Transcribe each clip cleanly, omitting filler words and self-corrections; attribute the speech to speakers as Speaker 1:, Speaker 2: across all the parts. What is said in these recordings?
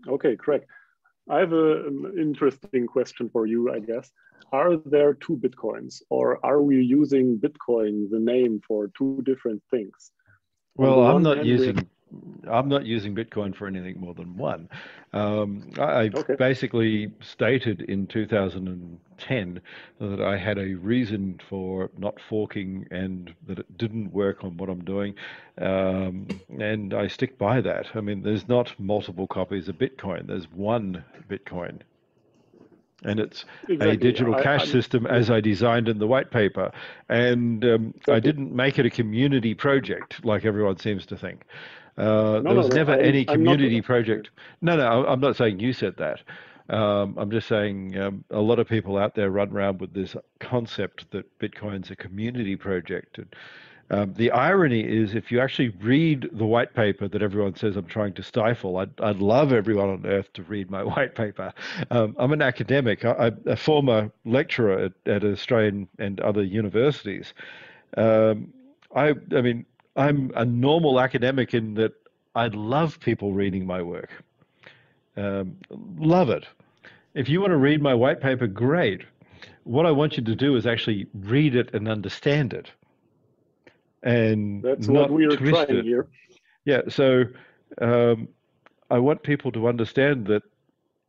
Speaker 1: Okay, Craig. I have an interesting question for you, I guess. Are there two Bitcoins, or are we using Bitcoin, the name, for two different things? On
Speaker 2: Well,
Speaker 1: the one hand, we have,
Speaker 2: I'm not using Bitcoin for anything more than one. I
Speaker 1: okay,
Speaker 2: basically stated in 2010 that I had a reason for not forking and that it didn't work on what I'm doing, and I stick by that. I mean, there's not multiple copies of Bitcoin. There's one Bitcoin. And it's a
Speaker 1: exactly.
Speaker 2: digital cash
Speaker 1: I'm,
Speaker 2: system
Speaker 1: yeah,
Speaker 2: as I designed in the white paper. And I
Speaker 1: exactly.
Speaker 2: didn't make it a community project like everyone seems to think.
Speaker 1: No,
Speaker 2: There
Speaker 1: no,
Speaker 2: was
Speaker 1: no.
Speaker 2: never any
Speaker 1: I'm not.
Speaker 2: community project. No, no, I'm not saying you said that. I'm just saying a lot of people out there run around with this concept that Bitcoin's a community project. And, the irony is, if you actually read the white paper that everyone says I'm trying to stifle, I'd love everyone on earth to read my white paper. I'm an academic, I'm a former lecturer at Australian and other universities. Um, I mean, I'm a normal academic in that I love people reading my work. Love it. If you want to read my white paper, great. What I want you to do is actually read it and understand it and
Speaker 1: That's what
Speaker 2: not
Speaker 1: we are
Speaker 2: twist
Speaker 1: trying
Speaker 2: it.
Speaker 1: here.
Speaker 2: Yeah, so um, I want people to understand that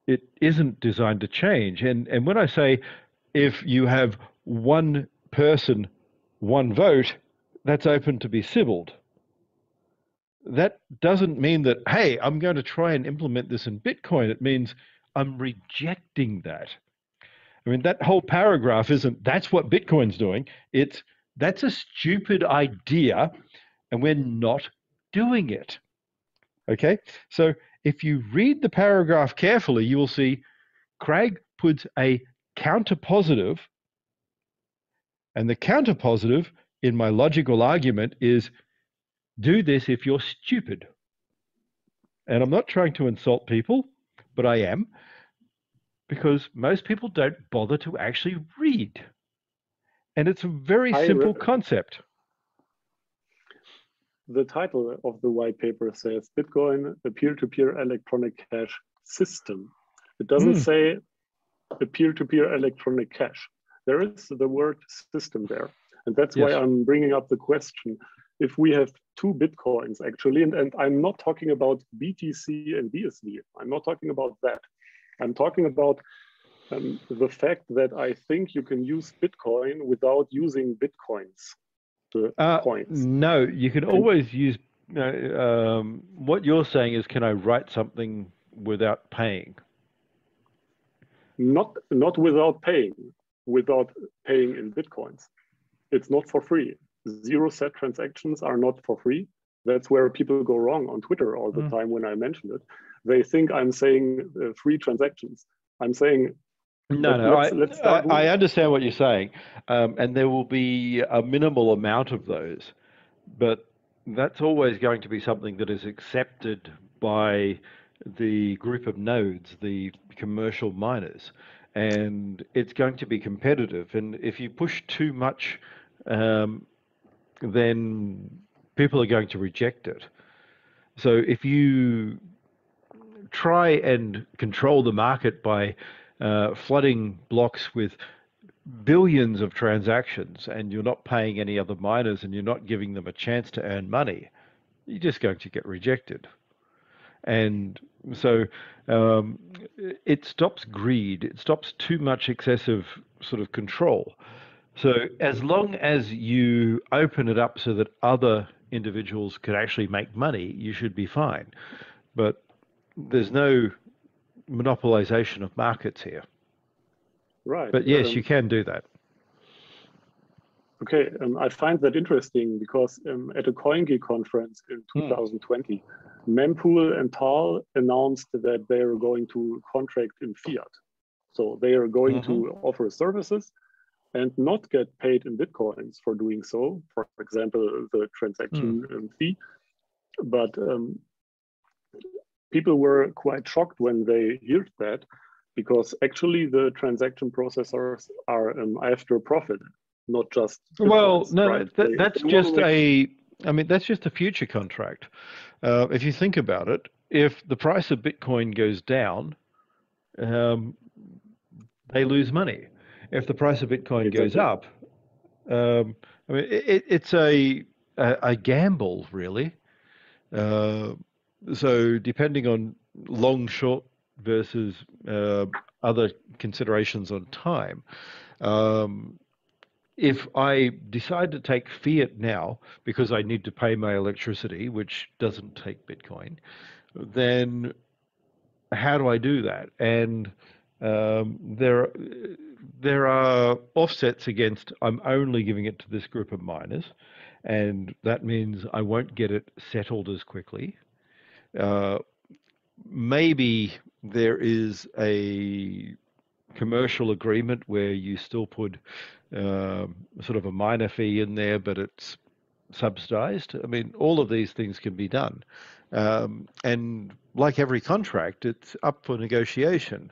Speaker 2: it isn't designed to change. And when I say if you have one person, one vote, that's open to be civilled. That doesn't mean that, hey, I'm going to try and implement this in Bitcoin. It means I'm rejecting that. I mean, that whole paragraph isn't that's what Bitcoin's doing. It's that's a stupid idea and we're not doing it. Okay? So if you read the paragraph carefully, you will see Craig puts a counter positive, and the counter positive in my logical argument is do this if you're stupid. And I'm not trying to insult people, but I am because most people don't bother to actually read. And it's a very
Speaker 1: I
Speaker 2: simple concept.
Speaker 1: The title of the white paper says Bitcoin, a peer-to-peer electronic cash system. It doesn't
Speaker 2: Mm,
Speaker 1: say a peer-to-peer electronic cash. There is the word system there. And that's why
Speaker 2: yes.
Speaker 1: I'm bringing up the question. If we have two Bitcoins actually, and I'm not talking about BTC and BSV, I'm not talking about that. I'm talking about the fact that I think you can use Bitcoin without using Bitcoins, the coins.
Speaker 2: No, you can
Speaker 1: And
Speaker 2: always use. What you're saying is, can I write something without paying?
Speaker 1: not without paying in Bitcoins. It's not for free. Zero set transactions are not for free. That's where people go wrong on Twitter all the
Speaker 2: Mm.
Speaker 1: time when I mention it. They think I'm saying free transactions. I'm saying,
Speaker 2: No,
Speaker 1: but
Speaker 2: no,
Speaker 1: let's start
Speaker 2: I
Speaker 1: with,
Speaker 2: understand what you're saying, and there will be a minimal amount of those, but that's always going to be something that is accepted by the group of nodes, the commercial miners, and it's going to be competitive. And if you push too much, um, then people are going to reject it. So if you try and control the market by flooding blocks with billions of transactions and you're not paying any other miners and you're not giving them a chance to earn money, you're just going to get rejected. And so um, it stops greed, it stops too much excessive sort of control. So as long as you open it up so that other individuals could actually make money, you should be fine. But there's no monopolization of markets here.
Speaker 1: right.
Speaker 2: But yes, you can do that.
Speaker 1: Okay, I find that interesting because at a CoinGeek conference in
Speaker 2: Mm.
Speaker 1: 2020, Mempool and TAAL announced that they are going to contract in Fiat. So they are going
Speaker 2: Hmm.
Speaker 1: to offer services and not get paid in Bitcoins for doing so, for example, the
Speaker 2: Mm.
Speaker 1: transaction fee. But people were quite shocked when they heard that because actually the transaction processors are after profit, not just
Speaker 2: Well,
Speaker 1: Bitcoins,
Speaker 2: no,
Speaker 1: right?
Speaker 2: no, that's
Speaker 1: They want to
Speaker 2: just
Speaker 1: make,
Speaker 2: I mean, that's just a future contract. If you think about it, if the price of Bitcoin goes down, um, they lose money. If the price of Bitcoin goes
Speaker 1: Exactly.
Speaker 2: up, I mean, it's a gamble, really. Uh, so depending on long, short versus other considerations on time, um, if I decide to take fiat now because I need to pay my electricity, which doesn't take Bitcoin, then how do I do that? And there are offsets against I'm only giving it to this group of miners, and that means I won't get it settled as quickly. Uh, Maybe there is a commercial agreement where you still put sort of a minor fee in there, but it's subsidized. I mean, all of these things can be done. And like every contract, it's up for negotiation.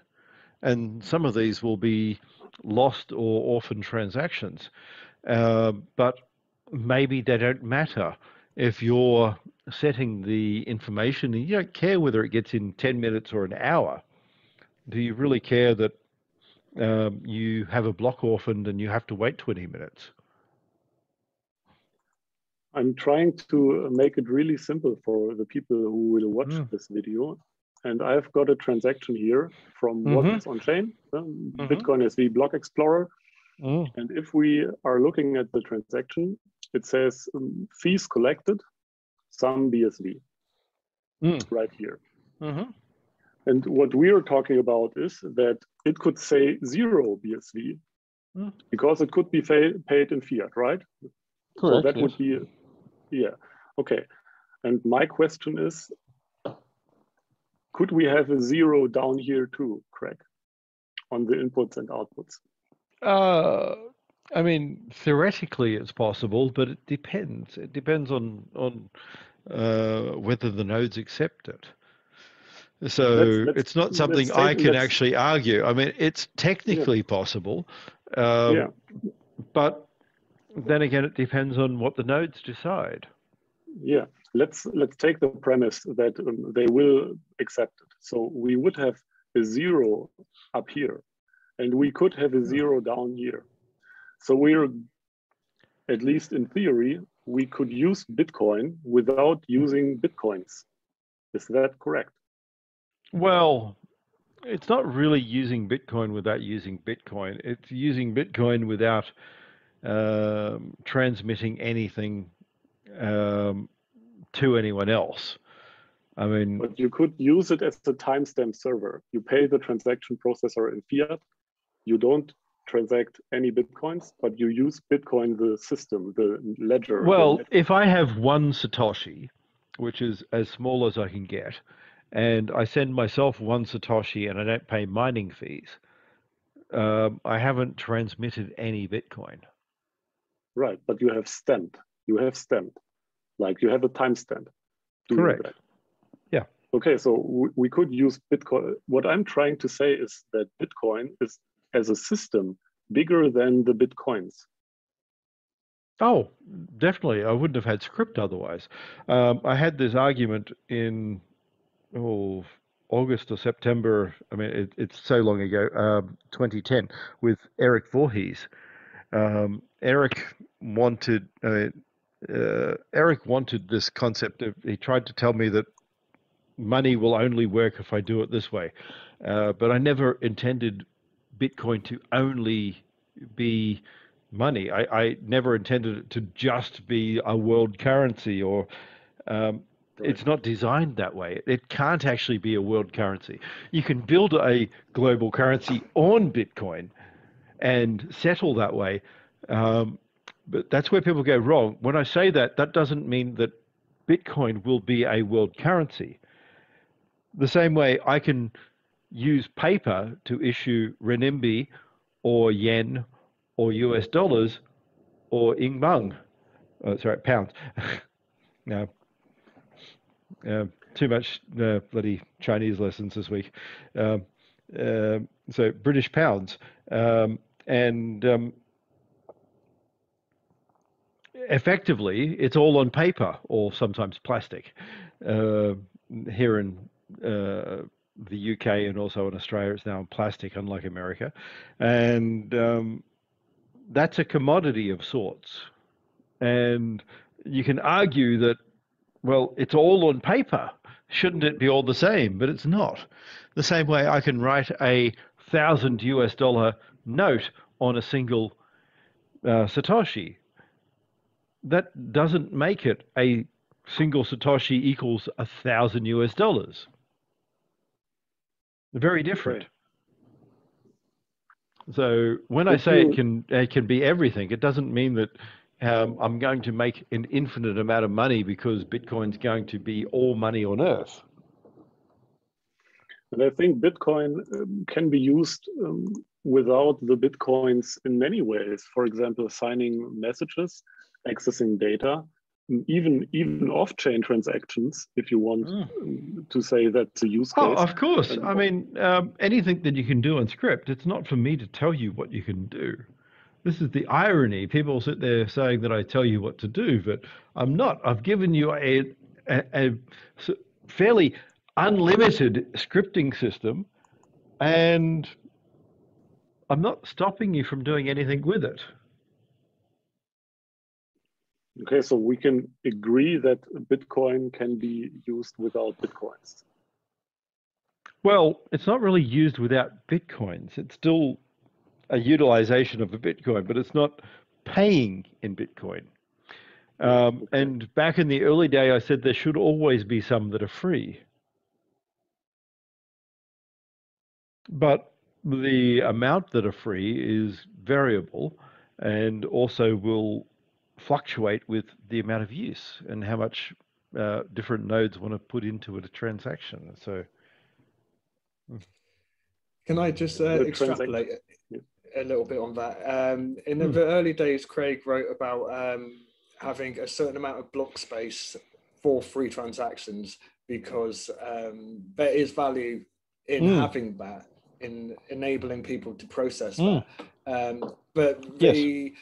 Speaker 2: And some of these will be lost or orphan transactions. But maybe they don't matter if you're setting the information and you don't care whether it gets in 10 minutes or an hour. Do you really care that you have a block orphaned and you have to wait 20 minutes?
Speaker 1: I'm trying to make it really simple for the people who will watch
Speaker 2: Mm.
Speaker 1: this video. And I've got a transaction here from
Speaker 2: Mm-hmm.
Speaker 1: what's on chain,
Speaker 2: Mm-hmm.
Speaker 1: Bitcoin SV Block Explorer.
Speaker 2: Mm.
Speaker 1: And if we are looking at the transaction, it says fees collected, some BSV,
Speaker 2: Mm.
Speaker 1: right here.
Speaker 2: Mm-hmm.
Speaker 1: And what we are talking about is that it could say 0 BSV
Speaker 2: Mm.
Speaker 1: because it could be paid in fiat, right? So
Speaker 2: Correct,
Speaker 1: that
Speaker 2: yes.
Speaker 1: would be, yeah, okay. And my question is, could we have a 0 down here too, Craig, on the inputs and outputs?
Speaker 2: Uh, I mean, theoretically it's possible, but it depends. It depends on whether the nodes accept it.
Speaker 1: Let's
Speaker 2: So
Speaker 1: let's
Speaker 2: it's not
Speaker 1: let's
Speaker 2: something
Speaker 1: take
Speaker 2: I can actually argue. I mean, it's
Speaker 1: yeah
Speaker 2: technically possible,
Speaker 1: yeah
Speaker 2: but then again, it depends on what the nodes decide.
Speaker 1: yeah. Let's take the premise that they will accept it. So we would have a 0 up here, and we could have a 0 down here. So we're, at least in theory, we could use Bitcoin without using Bitcoins. Is that correct?
Speaker 2: Well, it's not really using Bitcoin without using Bitcoin. It's using Bitcoin without transmitting anything um, to anyone else. I mean,
Speaker 1: But you could use it as a timestamp server. You pay the transaction processor in fiat. You don't transact any Bitcoins, but you use Bitcoin, the system, the ledger, the
Speaker 2: well,
Speaker 1: network.
Speaker 2: if I have one Satoshi, which is as small as I can get, and I send myself one Satoshi and I don't pay mining fees, I haven't transmitted any Bitcoin.
Speaker 1: Right, but you have stamped. You have stamped. Like you have a timestamp doing
Speaker 2: Correct.
Speaker 1: that.
Speaker 2: Yeah.
Speaker 1: Okay, so we could use Bitcoin. What I'm trying to say is that Bitcoin is, as a system, bigger than the Bitcoins.
Speaker 2: Oh, definitely. I wouldn't have had script otherwise. I had this argument in oh, August or September. I mean, it's so long ago, 2010, with Eric Voorhees. Eric wanted Eric wanted this concept of. He tried to tell me that money will only work if I do it this way, but I never intended Bitcoin to only be money. I never intended it to just be a world currency or um,
Speaker 1: Right.
Speaker 2: it's not designed that way. It can't actually be a world currency. You can build a global currency on Bitcoin and settle that way. Um, but that's where people go wrong. When I say that, that doesn't mean that Bitcoin will be a world currency. The same way I can use paper to issue renminbi or yen or US dollars or ingmang. Sorry, pounds. No, too much bloody Chinese lessons this week. Um, so British pounds. And effectively, it's all on paper or sometimes plastic. Uh, here in the UK and also in Australia, it's now in plastic, unlike America. And that's a commodity of sorts. And you can argue that, well, it's all on paper. Shouldn't it be all the same? But it's not. The same way I can write a $1,000 note on a single Satoshi. That doesn't make it a single Satoshi equals $1,000. Very different.
Speaker 1: Okay.
Speaker 2: So when I say it can be everything, it doesn't mean that I'm going to make an infinite amount of money because Bitcoin's going to be all money on earth.
Speaker 1: And I think Bitcoin can be used without the Bitcoins in many ways. For example, signing messages, accessing data, even off-chain transactions, if you want to say that's a use case.
Speaker 2: Oh, of course. I mean, anything that you can do in script, it's not for me to tell you what you can do. This is the irony. People sit there saying that I tell you what to do, but I'm not. I've given you a fairly unlimited scripting system, and I'm not stopping you from doing anything with it.
Speaker 1: Okay, so we can agree that Bitcoin can be used without Bitcoins.
Speaker 2: Well, it's not really used without Bitcoins. It's still a utilization of a Bitcoin, but it's not paying in Bitcoin. Okay. And back in the early day, I said there should always be some that are free. But the amount that are free is variable and also will fluctuate with the amount of use and how much different nodes want to put into it a transaction. So,
Speaker 3: can I just extrapolate a little bit on that? In the early days, Craig wrote about having a certain amount of block space for free transactions because there is value in having that, in enabling people to process that. But the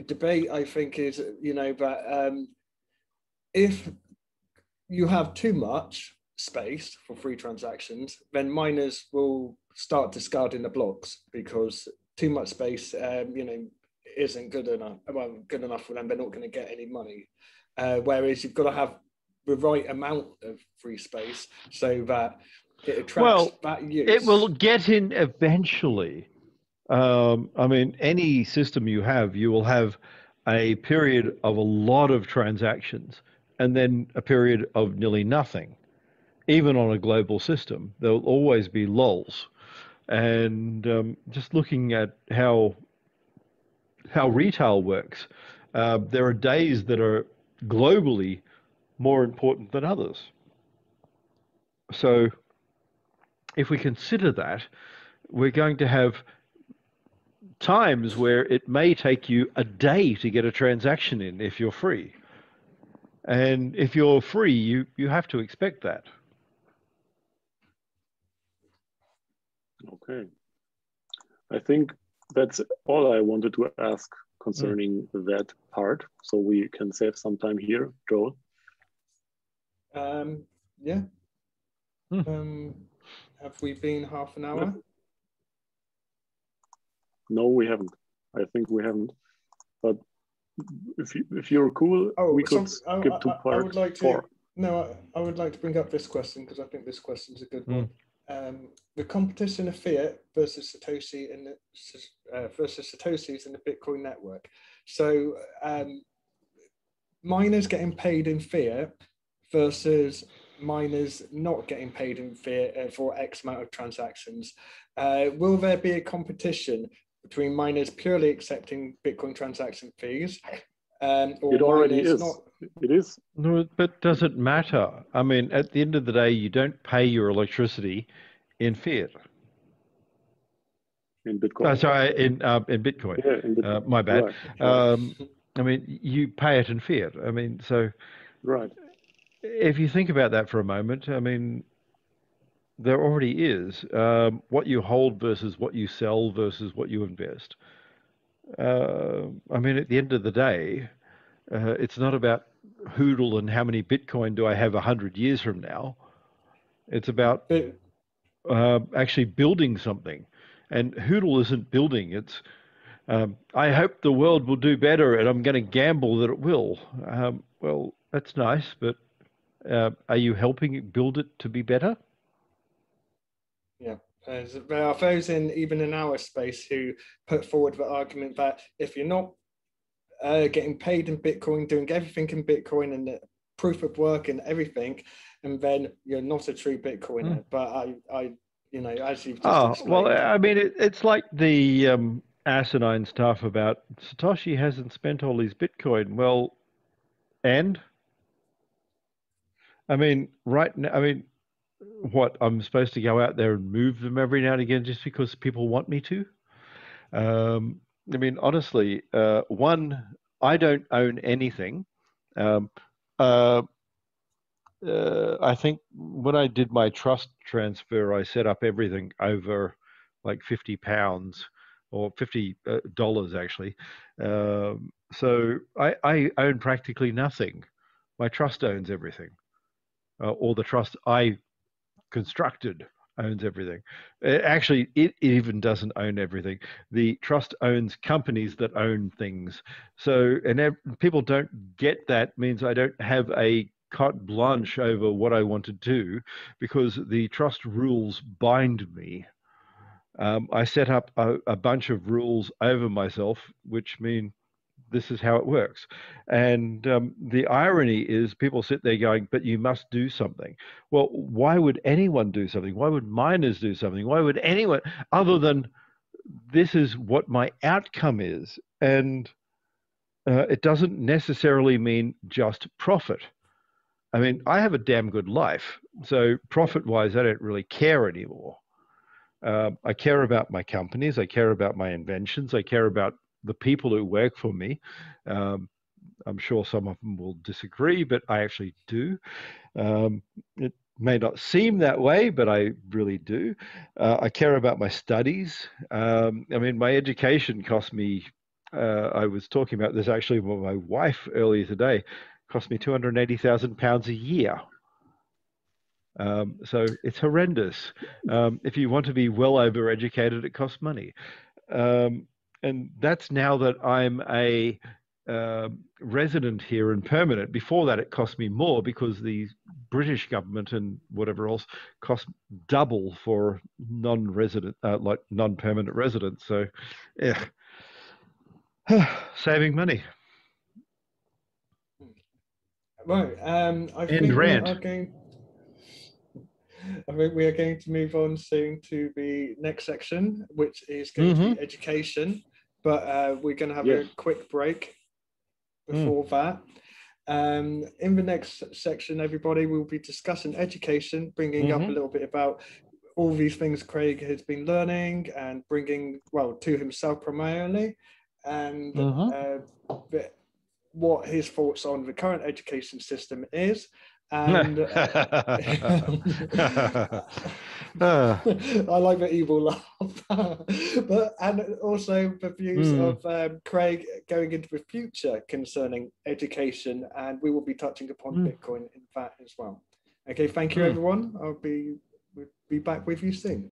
Speaker 3: debate, I think, is, that if you have too much space for free transactions, then miners will start discarding the blocks because too much space, isn't good enough. Well, good enough for them. They're not going to get any money. Whereas you've got to have the right amount of free space so that it attracts that use.
Speaker 2: It will get in eventually. I mean, any system you will have a period of a lot of transactions and then a period of nearly nothing. Even on a global system, there'll always be lulls. And just looking at how retail works, there are days that are globally more important than others. So if we consider that, we're going to have times where it may take you a day to get a transaction in if you're free. And if you're free, you have to expect that.
Speaker 1: Okay. I think that's all I wanted to ask concerning that part. So we can save some time here, Joel.
Speaker 3: Yeah. Have we been half an hour?
Speaker 1: No, we haven't. I think we haven't. But if you're cool, we could skip to part 4.
Speaker 3: No, I would like to bring up this question because I think this question is a good one. The competition of Fiat versus Satoshi versus Satoshis in the Bitcoin network. So miners getting paid in Fiat versus miners not getting paid in Fiat for X amount of transactions. Will there be a competition between miners purely accepting Bitcoin transaction fees? Or
Speaker 1: it already is. It is.
Speaker 2: No, but does it matter? I mean, at the end of the day, you don't pay your electricity in Fiat.
Speaker 1: In Bitcoin.
Speaker 2: Sorry, in Bitcoin.
Speaker 1: Yeah, in Bitcoin.
Speaker 2: My bad.
Speaker 1: Right.
Speaker 2: I mean, you pay it in Fiat. I mean, so.
Speaker 1: Right.
Speaker 2: If you think about that for a moment, I mean, there already is what you hold versus what you sell versus what you invest. I mean, at the end of the day, it's not about Hoodle and how many Bitcoin do I have 100 years from now. It's about actually building something. And Hoodle isn't building. It's, I hope the world will do better and I'm going to gamble that it will. Well, that's nice, but are you helping it build it to be better?
Speaker 3: Yeah. There are those even in our space who put forward the argument that if you're not getting paid in Bitcoin, doing everything in Bitcoin and the proof of work and everything, and then you're not a true Bitcoiner. But I, you know, as you've just explained.
Speaker 2: Well, I mean, it's like the asinine stuff about Satoshi hasn't spent all his Bitcoin. Well, and I mean, right now, I mean, what, I'm supposed to go out there and move them every now and again just because people want me to? I mean, honestly, one, I don't own anything. I think when I did my trust transfer, I set up everything over like £50 or $50 actually. So I own practically nothing. My trust owns everything, or the trust I constructed owns everything. Actually, it even doesn't own everything. The trust owns companies that own things. So, and people don't get that, means I don't have a carte blanche over what I want to do because the trust rules bind me. I set up a bunch of rules over myself, which mean this is how it works. And the irony is people sit there going, but you must do something. Well, why would anyone do something? Why would miners do something? Why would anyone, other than this is what my outcome is? And it doesn't necessarily mean just profit. I mean, I have a damn good life. So profit-wise, I don't really care anymore. I care about my companies. I care about my inventions. I care about the people who work for me. I'm sure some of them will disagree, but I actually do. It may not seem that way, but I really do. I care about my studies. I mean, my education cost me, I was talking about this actually with my wife earlier today, cost me £280,000 a year. So it's horrendous. If you want to be well over-educated, it costs money. And that's now that I'm a resident here and permanent. Before that, it cost me more because the British government and whatever else cost double for non-resident, like non-permanent residents. So, yeah, saving money.
Speaker 3: Right. I think we are going to move on soon to the next section, which is going to be education. But we're going to have a quick break before that. In the next section, everybody will be discussing education, bringing up a little bit about all these things Craig has been learning and bringing, well, to himself primarily, and what his thoughts on the current education system is. And I like the evil laugh, and also the views of Craig going into the future concerning education, and we will be touching upon Bitcoin in that as well. Okay, thank you everyone. We'll be back with you soon.